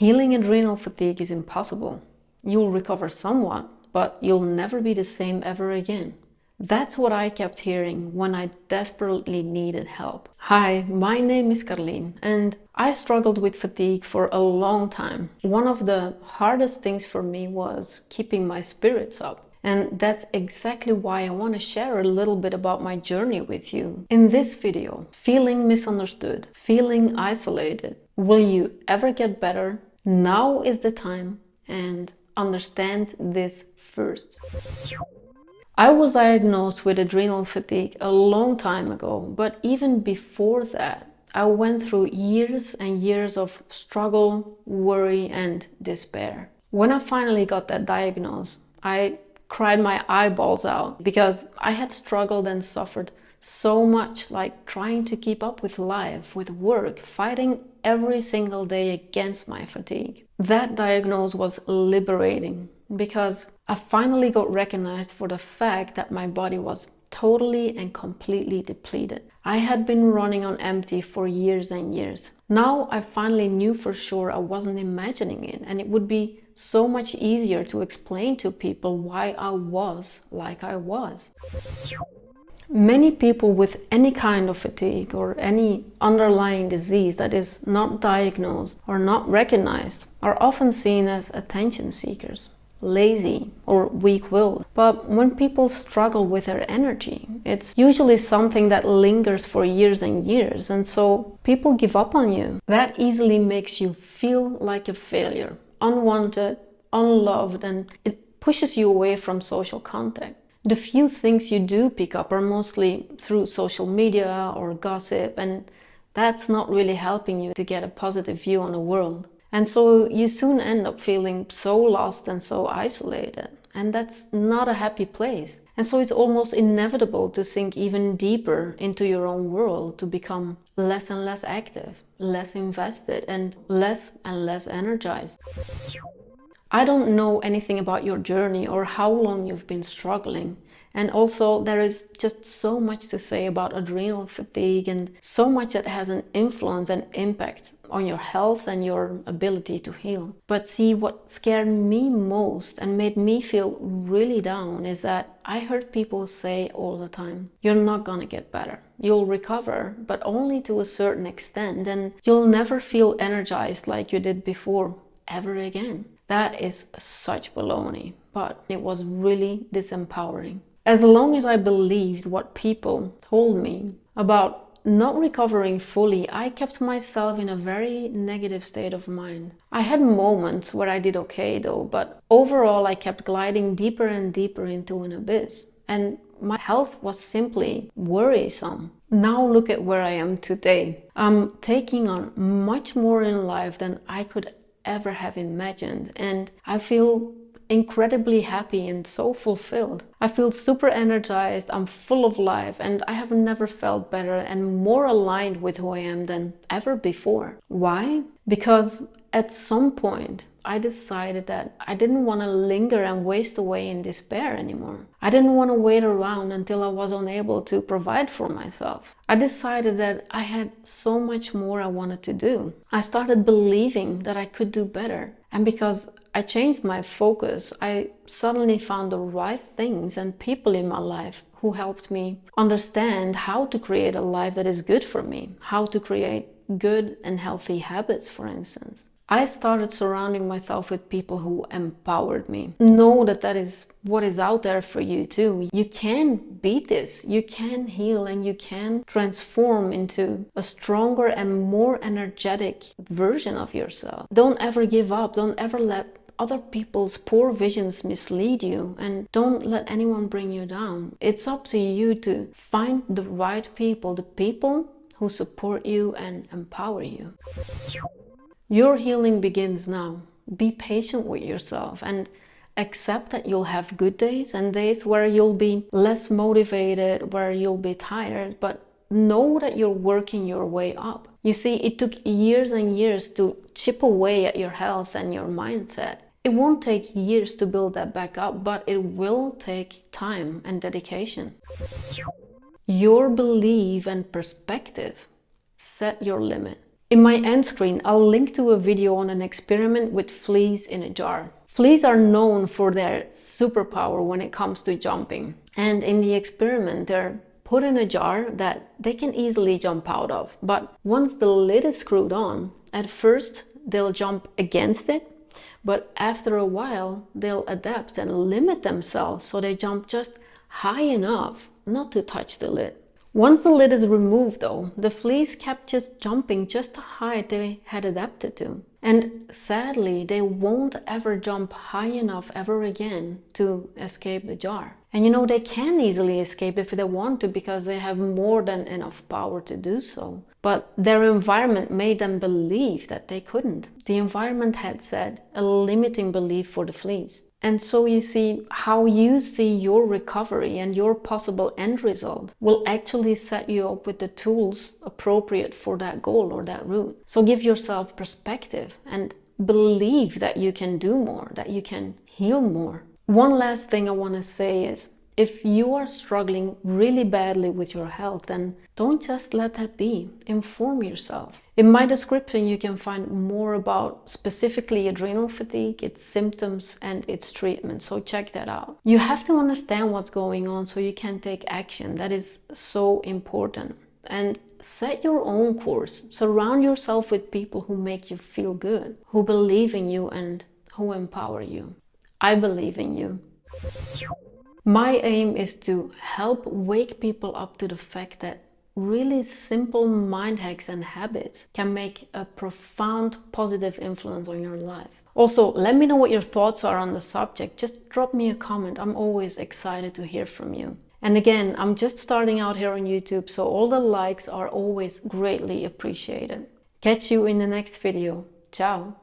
Healing adrenal fatigue is impossible. You'll recover somewhat, but you'll never be the same ever again. That's what I kept hearing when I desperately needed help. Hi, my name is Karlien, and I struggled with fatigue for a long time. One of the hardest things for me was keeping my spirits up. And that's exactly why I want to share a little bit about my journey with you. In this video, feeling misunderstood, feeling isolated, will you ever get better? Now is the time, and understand this first. I was diagnosed with adrenal fatigue a long time ago, but even before that, I went through years and years of struggle, worry, and despair. When I finally got that diagnosis, I cried my eyeballs out because I had struggled and suffered so much, like trying to keep up with life, with work, fighting every single day against my fatigue. That diagnosis was liberating because I finally got recognized for the fact that my body was totally and completely depleted. I had been running on empty for years and years. Now I finally knew for sure I wasn't imagining it, and it would be so much easier to explain to people why I was like I was. Many people with any kind of fatigue or any underlying disease that is not diagnosed or not recognized are often seen as attention seekers, lazy or weak-willed. But when people struggle with their energy, it's usually something that lingers for years and years, and so people give up on you. That easily makes you feel like a failure, unwanted, unloved, and it pushes you away from social contact. The few things you do pick up are mostly through social media or gossip, and that's not really helping you to get a positive view on the world. And so you soon end up feeling so lost and so isolated, and that's not a happy place. And so it's almost inevitable to sink even deeper into your own world, to become less and less active, less invested, and less energized. I don't know anything about your journey or how long you've been struggling. And also there is just so much to say about adrenal fatigue and so much that has an influence and impact on your health and your ability to heal. But see, what scared me most and made me feel really down is that I heard people say all the time, you're not gonna get better. You'll recover, but only to a certain extent, and you'll never feel energized like you did before, ever again. That is such baloney, but it was really disempowering. As long as I believed what people told me about not recovering fully, I kept myself in a very negative state of mind. I had moments where I did okay though, but overall I kept gliding deeper and deeper into an abyss. And my health was simply worrisome. Now look at where I am today. I'm taking on much more in life than I could ever have imagined, and I feel incredibly happy and so fulfilled. I feel super energized, I'm full of life, and I have never felt better and more aligned with who I am than ever before. Why? Because at some point I decided that I didn't want to linger and waste away in despair anymore. I didn't want to wait around until I was unable to provide for myself. I decided that I had so much more I wanted to do. I started believing that I could do better. And because I changed my focus, I suddenly found the right things and people in my life who helped me understand how to create a life that is good for me, how to create good and healthy habits, for instance. I started surrounding myself with people who empowered me. Know that that is what is out there for you too. You can beat this, you can heal, and you can transform into a stronger and more energetic version of yourself. Don't ever give up, don't ever let other people's poor visions mislead you, and don't let anyone bring you down. It's up to you to find the right people, the people who support you and empower you. Your healing begins now. Be patient with yourself and accept that you'll have good days and days where you'll be less motivated, where you'll be tired, but know that you're working your way up. You see, it took years and years to chip away at your health and your mindset. It won't take years to build that back up, but it will take time and dedication. Your belief and perspective set your limit. In my end screen, I'll link to a video on an experiment with fleas in a jar. Fleas are known for their superpower when it comes to jumping. And in the experiment, they're put in a jar that they can easily jump out of. But once the lid is screwed on, at first they'll jump against it, but after a while they'll adapt and limit themselves so they jump just high enough not to touch the lid. Once the lid is removed though, the fleas kept just jumping just the height they had adapted to. And sadly, they won't ever jump high enough ever again to escape the jar. And you know, they can easily escape if they want to because they have more than enough power to do so. But their environment made them believe that they couldn't. The environment had set a limiting belief for the fleas. And so you see, how you see your recovery and your possible end result will actually set you up with the tools appropriate for that goal or that route. So give yourself perspective and believe that you can do more, that you can heal more. One last thing I want to say is, if you are struggling really badly with your health, then don't just let that be. Inform yourself. In my description, you can find more about specifically adrenal fatigue, its symptoms, and its treatment. So check that out. You have to understand what's going on so you can take action. That is so important. And set your own course. Surround yourself with people who make you feel good, who believe in you and who empower you. I believe in you. My aim is to help wake people up to the fact that really simple mind hacks and habits can make a profound positive influence on your life. Also, let me know what your thoughts are on the subject. Just drop me a comment. I'm always excited to hear from you. And again, I'm just starting out here on YouTube, so all the likes are always greatly appreciated. Catch you in the next video. Ciao!